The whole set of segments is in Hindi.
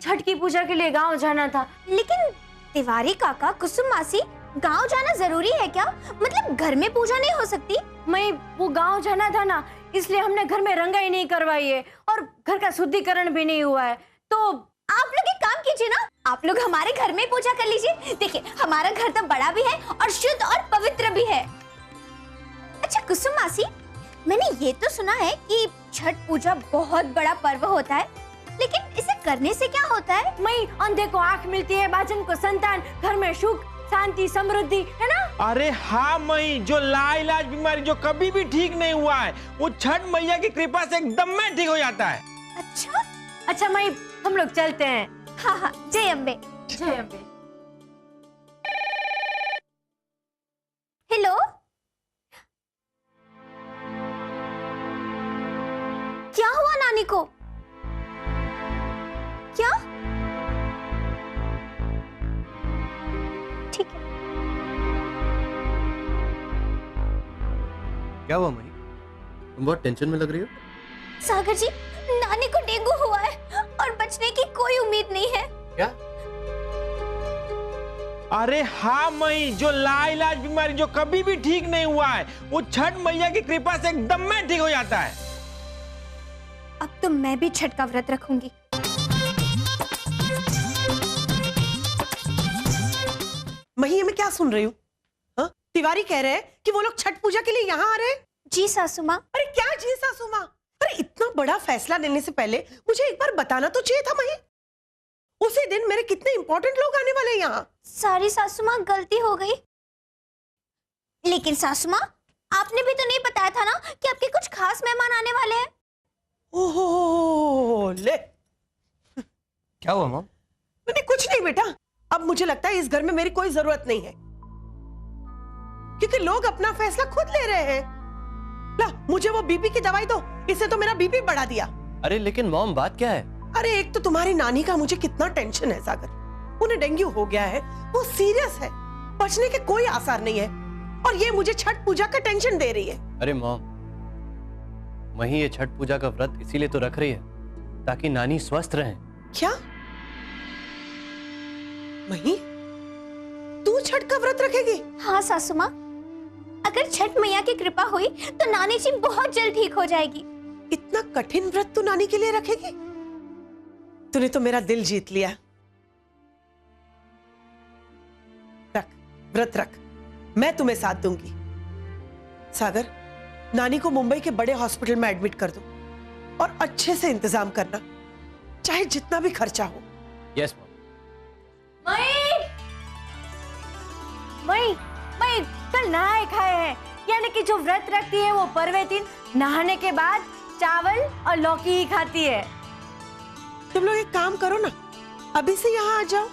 छठ की पूजा के लिए गांव जाना था। लेकिन तिवारी काका, कुसुम मासी, गांव जाना जरूरी है क्या? मतलब घर में पूजा नहीं हो सकती? मैं वो गांव जाना था ना, इसलिए हमने घर में रंगाई नहीं करवाई है और घर का शुद्धिकरण भी नहीं हुआ है। तो आप लोग एक काम कीजिए ना, आप लोग हमारे घर में पूजा कर लीजिए। देखिए हमारा घर तो बड़ा भी है और शुद्ध और पवित्र भी है। अच्छा कुसुम मासी, मैंने ये तो सुना है कि छठ पूजा बहुत बड़ा पर्व होता है, लेकिन इसे करने से क्या होता है? मैं अंधे को आंख मिलती है, बाजन को संतान, घर में सुख शांति समृद्धि, है ना? अरे हाँ मई, जो लाइलाज बीमारी जो कभी भी ठीक नहीं हुआ है, वो छठ मैया की कृपा से एकदम में ठीक हो जाता है। अच्छा मई, हम लोग चलते हैं। हाँ हाँ, जय अम्बे। जय अम्बे। हेलो, क्या हुआ नानी को? क्या? ठीक है। क्या हुआ मई? तुम बहुत टेंशन में लग रही हो। सागर जी, नानी को डेंगू हुआ है और बचने की कोई उम्मीद नहीं है। क्या? अरे हाँ मई, जो लाइलाज बीमारी जो कभी भी ठीक नहीं हुआ है, वो छठ मैया की कृपा से एकदम में ठीक हो जाता है। अब तो मैं भी छठ का व्रत रखूंगी। मही, मैं क्या सुन रही हूँ? तिवारी कह रहे हैं कि वो लोग छठ पूजा के लिए यहाँ आ रहे हैं। जी सासू माँ। अरे क्या जी सासू माँ? अरे इतना बड़ा फैसला लेने से पहले मुझे एक बार बताना तो चाहिए था मही। उसी दिन मेरे कितने इंपॉर्टेंट लोग आने वाले हैं यहाँ। सारी सासू माँ, गलती हो गई। लेकिन सासू माँ, आपने भी तो नहीं बताया था ना कि आपके कुछ खास मेहमान आने वाले हैं। ओहो ले। क्या हुआ मॉम? नहीं कुछ नहीं बेटा, अब मुझे लगता है इस घर में मेरी कोई जरूरत नहीं है, क्योंकि लोग अपना फैसला खुद ले रहे हैं। ला, मुझे वो बीपी की दवाई दो, इससे तो मेरा बीपी बढ़ा दिया। अरे लेकिन मॉम बात क्या है? अरे एक तो तुम्हारी नानी का मुझे कितना टेंशन है सागर, उन्हें डेंगू हो गया है, वो सीरियस है, बचने के कोई आसार नहीं है, और ये मुझे छठ पूजा का टेंशन दे रही है। अरे मॉम, वही ये छठ पूजा का व्रत इसीलिए तो रख रही है ताकि नानी स्वस्थ रहें। क्या मही, तू छठ का व्रत रखेगी? हाँ सासू माँ, अगर छठ मैया की कृपा हुई तो नानी जी बहुत जल्द ठीक हो जाएगी। इतना कठिन व्रत तू नानी के लिए रखेगी? तूने तो मेरा दिल जीत लिया। रख, व्रत रख, मैं तुम्हें साथ दूंगी। सागर, नानी को मुंबई के बड़े हॉस्पिटल में एडमिट कर दो और अच्छे से इंतजाम करना, चाहे जितना भी खर्चा हो। Yes mom. मैं कल नहाए खाए हैं, यानी कि जो व्रत रखती है वो पर्वे दिन नहाने के बाद चावल और लौकी ही खाती है। तुम लोग एक काम करो ना, अभी से यहाँ आ जाओ।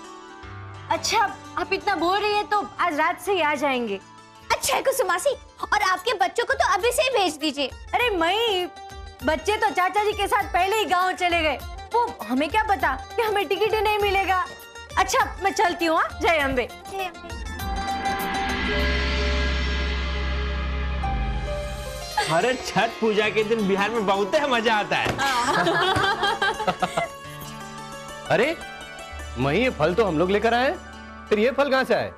अच्छा, आप इतना बोल रही है तो आज रात से ही आ जाएंगे। अच्छा है कुसुम मासी, और आपके बच्चों को तो अभी से ही भेज दीजिए। अरे मई, बच्चे तो चाचा जी के साथ पहले ही गांव चले गए, वो हमें क्या पता कि हमें टिकट ही नहीं मिलेगा। अच्छा मैं चलती हूँ। जय अम्बे। जय अम्बे। अरे छठ पूजा के दिन बिहार में बहुत मजा आता है। अरे मही, ये फल तो हम लोग लेकर आए, फिर ये फल कहाँ से आए?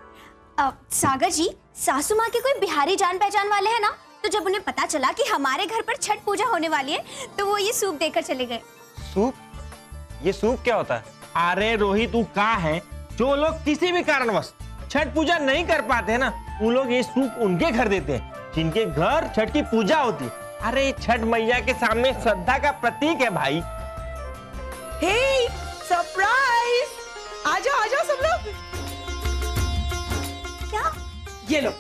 सागर जी, सासू माँ के कोई बिहारी जान पहचान वाले हैं ना, तो जब उन्हें पता चला कि हमारे घर पर छठ पूजा होने वाली है तो वो ये सूप देकर चले गए। सूप? ये सूप क्या होता है? अरे रोहित, तू कहाँ है? जो लोग किसी भी कारणवश छठ पूजा नहीं कर पाते हैं ना, वो लोग ये सूप उनके घर देते हैं जिनके घर छठ की पूजा होती है। अरे छठ मैया के सामने श्रद्धा का प्रतीक है भाई। हे, सरप्राइज! आ जाओ सब लोग। क्या? ये लो,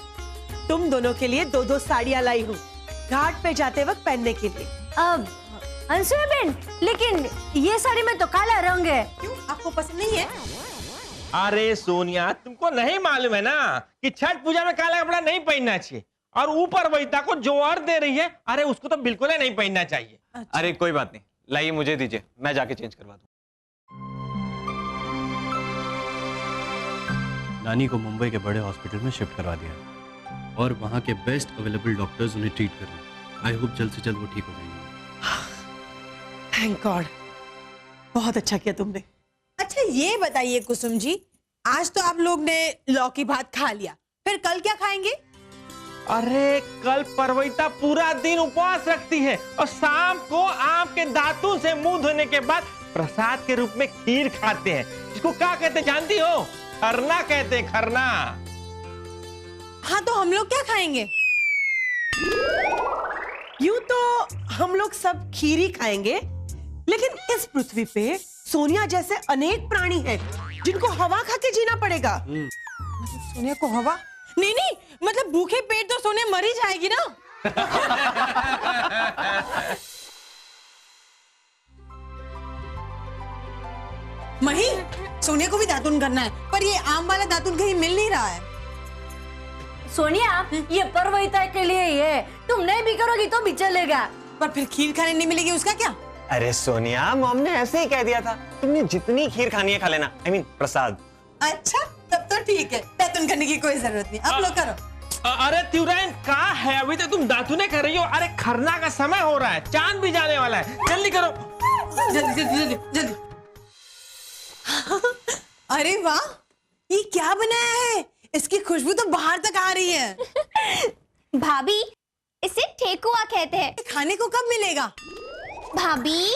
तुम दोनों के लिए 2-2 साड़ियां लाई हूँ, घाट पे जाते वक्त पहनने के लिए। अब अंशुया बहन, लेकिन ये साड़ी में तो काला रंग है। क्यों, आपको पसंद नहीं है? अरे सोनिया, तुमको नहीं मालूम है ना कि छठ पूजा में काला कपड़ा नहीं पहनना चाहिए, और ऊपर वहीता को जो और दे रही है, अरे उसको तो बिल्कुल ही नहीं पहनना चाहिए। अच्छा। अरे कोई बात नहीं, लाइए मुझे दीजिए, मैं जाके चेंज करवा दूं। नानी को मुंबई के बड़े हॉस्पिटल में शिफ्ट करवा दिया है और वहाँ के बेस्ट अवेलेबल डॉक्टर्स उन्हें ट्रीट कर रहे हैं। आई होप जल्द से जल्द वो ठीक हो जाएंगे। थैंक गॉड, बहुत अच्छा किया तुमने। ये बताइए कुसुम जी, आज तो आप लोग ने लौकी भात खा लिया, फिर कल क्या खाएंगे? अरे कल परवैता पूरा दिन उपवास रखती है और शाम को आम के दातुन से मुंह धोने के बाद प्रसाद के रूप में खीर खाते हैं, जिसको क्या कहते जानती हो? खरना कहते हैं, खरना। हाँ तो हम लोग क्या खाएंगे? यूं तो हम लोग सब खीर ही खाएंगे, लेकिन इस पृथ्वी पे सोनिया जैसे अनेक प्राणी हैं जिनको हवा खा के जीना पड़ेगा। सोनिया को हवा? नहीं नहीं, मतलब भूखे पेट तो सोनिया मर ही जाएगी ना। मही, सोनिया को भी दातुन करना है, पर ये आम वाला दातुन कहीं मिल नहीं रहा है। सोनिया, ये परवैता के लिए ही है, तुम नहीं भी करोगी तो भी चलेगा। पर फिर खीर खाने नहीं मिलेगी, उसका क्या? अरे सोनिया, मॉम ने ऐसे ही कह दिया था, तुमने जितनी खीर खानी है खा लेना। I mean, प्रसाद। अच्छा, तब तो ठीक है, दातुन करने की कोई जरूरत नहीं, आप लोग करो। अरे त्युरैन कहाँ है? अभी तक तुम दातुने कर रही हो। अरे खरना का समय हो रहा है, चांद भी जाने वाला है, जल्दी करो। जल्दी जल्दी जल्दी जल्दी। अरे वाह, ये क्या बनाया है? इसकी खुशबू तो बाहर तक आ रही है। भाभी, इसे ठेकुआ कहते हैं। खाने को कब मिलेगा? भाभी,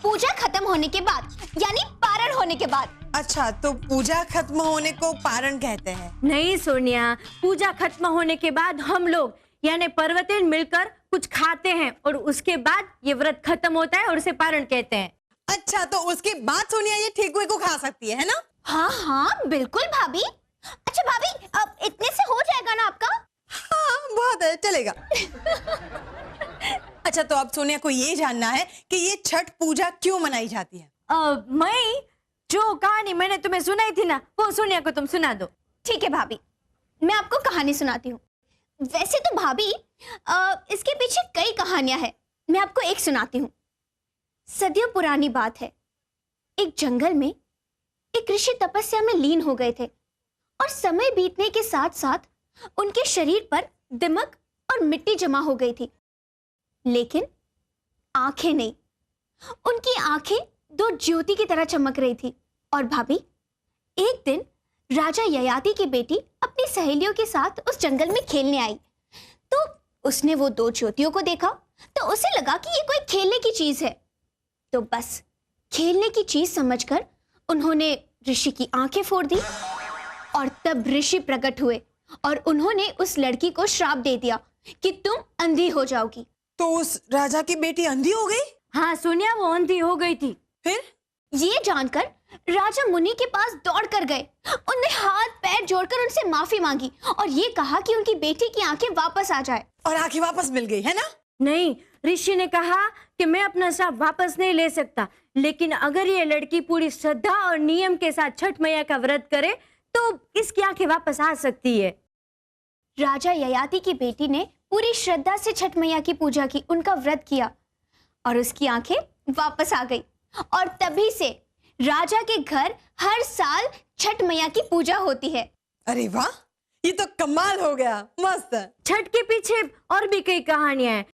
पूजा खत्म होने के बाद, यानी पारण होने के बाद। अच्छा, तो पूजा खत्म होने को पारण कहते हैं? नहीं सोनिया, पूजा खत्म होने के बाद हम लोग यानी पर्वतेन मिलकर कुछ खाते हैं और उसके बाद ये व्रत खत्म होता है और उसे पारण कहते हैं। अच्छा, तो उसके बाद सोनिया ये ठेकुए को खा सकती है ना? हाँ हाँ बिल्कुल भाभी। अच्छा भाभी, अब इतने से हो जाएगा ना आपका? हाँ, बहुत है, चलेगा। अच्छा, तो अब सोनिया को ये जानना है कि ये छठ पूजा क्यों मनाई जाती है? मैं जो कहानी मैंने तुम्हें सुनाई थी ना, वो सोनिया को तुम सुना दो। ठीक है भाभी, मैं आपको कहानी सुनाती हूँ। वैसे तो भाभी, इसके पीछे कई कहानियां हैं, मैं आपको एक सुनाती हूँ। सदियों पुरानी बात है, एक जंगल में एक ऋषि तपस्या में लीन हो गए थे और समय बीतने के साथ साथ उनके शरीर पर दिमक और मिट्टी जमा हो गई थी, लेकिन आंखें नहीं। उनकी आंखें दो ज्योति की तरह चमक रही थी। और भाभी, एक दिन राजा ययाति की बेटी अपनी सहेलियों के साथ उस जंगल में खेलने आई, तो उसने वो दो ज्योतियों को देखा तो उसे लगा कि ये कोई खेलने की चीज है। तो बस खेलने की चीज समझकर उन्होंने ऋषि की आंखें फोड़ दी और तब ऋषि प्रकट हुए और उन्होंने उस लड़की को श्राप दे दिया कि तुम अंधी हो जाओगी। तो उस राजा की बेटी अंधी हो गई? हाँ सोनिया, वो अंधी हो गई थी। फिर ये जानकर राजा मुनि के पास दौड़ कर गए। उन्हें हाथ पैर जोड़कर उनसे माफी मांगी और ये कहा कि उनकी बेटी की आंखें वापस आ जाए। और आंखें वापस मिल गई है ना? नहीं, ऋषि ने कहा कि मैं अपना श्राप वापस नहीं ले सकता, लेकिन अगर ये लड़की पूरी श्रद्धा और नियम के साथ छठ मैया का व्रत करे तो इसकी आंखें वापस आ सकती है। राजा ययाति की बेटी ने पूरी श्रद्धा से छठ मैया की पूजा की, उनका व्रत किया और उसकी आंखें वापस आ गई। और तभी से राजा के घर हर साल छठ मैया की पूजा होती है। अरे वाह, ये तो कमाल हो गया, मस्त। छठ के पीछे और भी कई कहानियां हैं।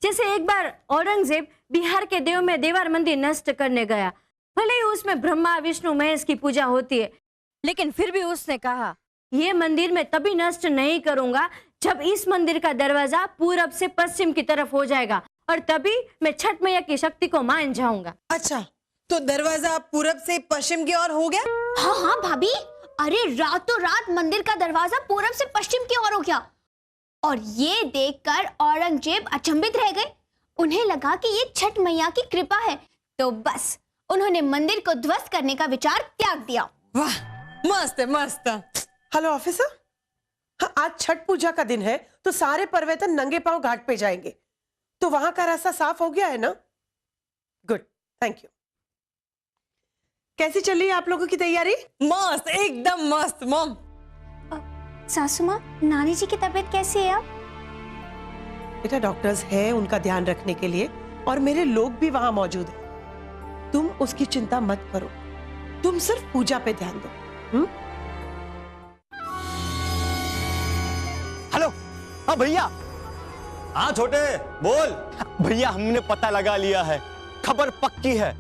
जैसे एक बार औरंगजेब बिहार के देव में देवर मंदिर नष्ट करने गया। भले ही उसमें ब्रह्मा विष्णु महेश की पूजा होती है, लेकिन फिर भी उसने कहा ये मंदिर मैं तभी नष्ट नहीं करूंगा जब इस मंदिर का दरवाजा पूरब से पश्चिम की तरफ हो जाएगा और तभी मैं छठ मैया की शक्ति को मान जाऊंगा। अच्छा, तो दरवाजा पूरब से पश्चिम की ओर हो गया? हाँ हाँ भाभी, अरे रातों रात मंदिर का दरवाजा पूरब से पश्चिम की ओर हो गया और ये देखकर औरंगजेब अचंभित रह गए। उन्हें लगा कि ये छठ मैया की कृपा है, तो बस उन्होंने मंदिर को ध्वस्त करने का विचार त्याग दिया। वाह, मस्त मस्त। हेलो ऑफिसर, हाँ आज छठ पूजा का दिन है तो सारे पर्वतन नंगे पांव घाट पे जाएंगे, तो वहां का रास्ता साफ हो गया है ना? Good, thank you. कैसी चल रही है आप लोगों की तैयारी? मस्त, एकदम मस्त मॉम। सासू माँ, नानी जी की तबीयत कैसी है अब? बेटा डॉक्टर्स हैं उनका ध्यान रखने के लिए और मेरे लोग भी वहां मौजूद हैं। तुम उसकी चिंता मत करो, तुम सिर्फ पूजा पे ध्यान दो। हेलो, हाँ भैया। हाँ छोटे, बोल। भैया हमने पता लगा लिया है, खबर पक्की है।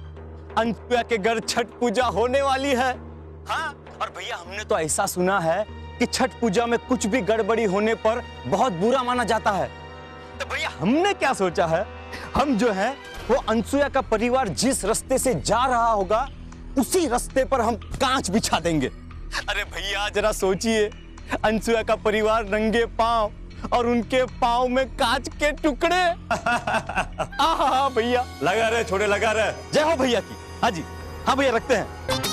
अनसुया के घर छठ पूजा होने वाली है। हाँ, और भैया हमने तो ऐसा सुना है कि छठ पूजा में कुछ भी गड़बड़ी होने पर बहुत बुरा माना जाता है। तो भैया हमने क्या सोचा है, हम जो है वो अनसुया का परिवार जिस रास्ते से जा रहा होगा उसी रास्ते पर हम कांच बिछा देंगे। अरे भैया जरा सोचिए, अनसुया का परिवार नंगे पांव और उनके पांव में कांच के टुकड़े। आहा भैया, लगा रहे छोड़े, लगा रहे। जय हो भैया की। हाँ जी, हाँ भैया रखते हैं।